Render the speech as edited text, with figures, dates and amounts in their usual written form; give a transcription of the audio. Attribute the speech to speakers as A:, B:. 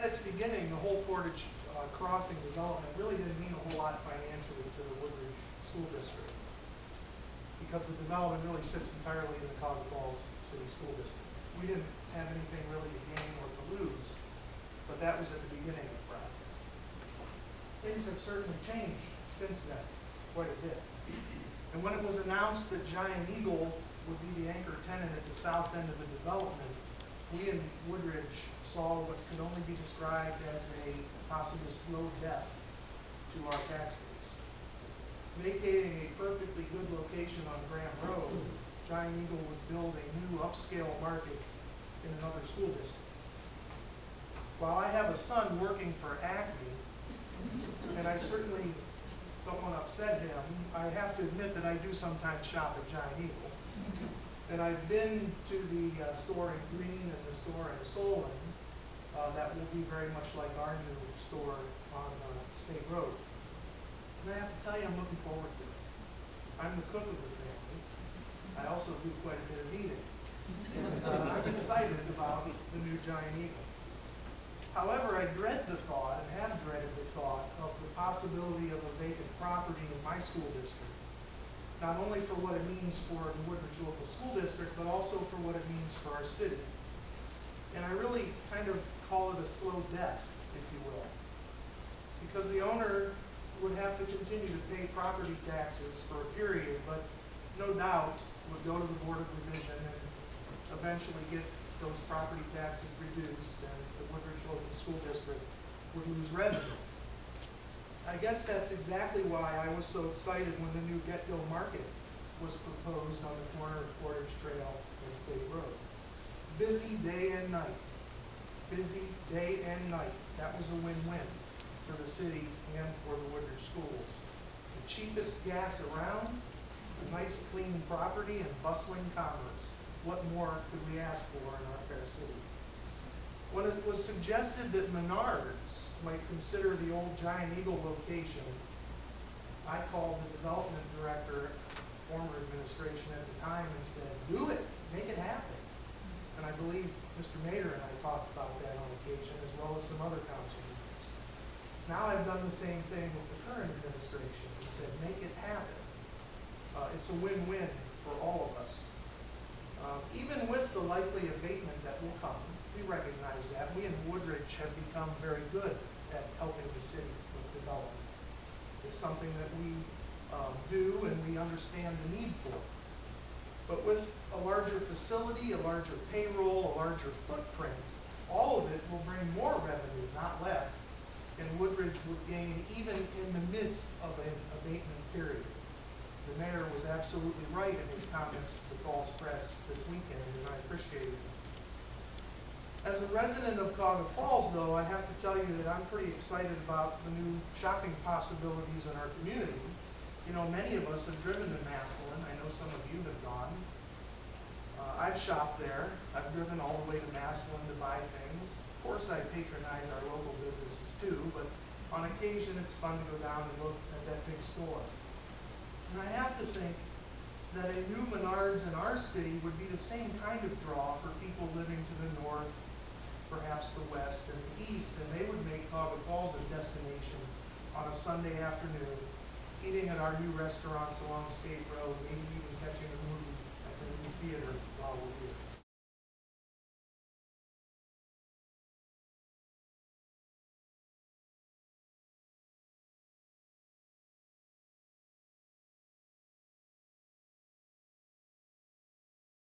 A: At its beginning, the whole Portage Crossing development really didn't mean a whole lot financially to the Woodridge School District, because the development really sits entirely in the Cuyahoga Falls City School District. We didn't have anything really to gain or to lose, but that was at the beginning of the project. Things have certainly changed since then, quite a bit. And when it was announced that Giant Eagle would be the anchor tenant at the south end of the development, we in Woodridge saw what could only be described as a possible slow death to our tax base. Vacating a perfectly good location on Graham Road, Giant Eagle would build a new upscale market in another school district. While I have a son working for Acme, and I certainly don't want to upset him, I have to admit that I do sometimes shop at Giant Eagle. And I've been to the store in Green and the store in Solon that will be very much like our new store on State Road. And I have to tell you, I'm looking forward to it. I'm the cook of the family. I also do quite a bit of eating. And I'm excited about the new Giant Eagle. However, I dread the thought, and have dreaded the thought, of the possibility of a vacant property in my school district. Not only for what it means for the Woodridge Local School District, but also for what it means for our city. And I really kind of call it a slow death, if you will. Because the owner would have to continue to pay property taxes for a period, but no doubt would go to the Board of Revision and eventually get those property taxes reduced, and the Woodridge Local School District would lose revenue. I guess that's exactly why I was so excited when the new Get-Go Market was proposed on the corner of Portage Trail and State Road. Busy day and night. Busy day and night. That was a win-win for the city and for the Woodridge schools. The cheapest gas around, a nice clean property, and bustling commerce. What more could we ask for in our fair city? When it was suggested that Menards might consider the old Giant Eagle location, I called the development director, former administration at the time, and said, do it, make it happen. And I believe Mr. Mader and I talked about that on occasion, as well as some other council members. Now I've done the same thing with the current administration and said, make it happen. It's a win-win for all of us. Even with the likely abatement that will come, we recognize that. We in Woodridge have become very good at helping the city with development. It's something that we do and we understand the need for. But with a larger facility, a larger payroll, a larger footprint, all of it will bring more revenue, not less, and Woodridge would gain even in the midst of an abatement period. The mayor was absolutely right in his comments to the Falls Press this weekend, and I appreciated them. As a resident of Cuyahoga Falls, though, I have to tell you that I'm pretty excited about the new shopping possibilities in our community. You know, many of us have driven to Massillon. I know some of you have gone. I've shopped there. I've driven all the way to Massillon to buy things. Of course, I patronize our local businesses too, but on occasion it's fun to go down and look at that big store. And I have to think that a new Menards in our city would be the same kind of draw for people living to the north, perhaps the west and the east, and they would make Cuyahoga Falls a destination on a Sunday afternoon, eating at our new restaurants along State Road, maybe even catching a movie at the movie theater while we're here.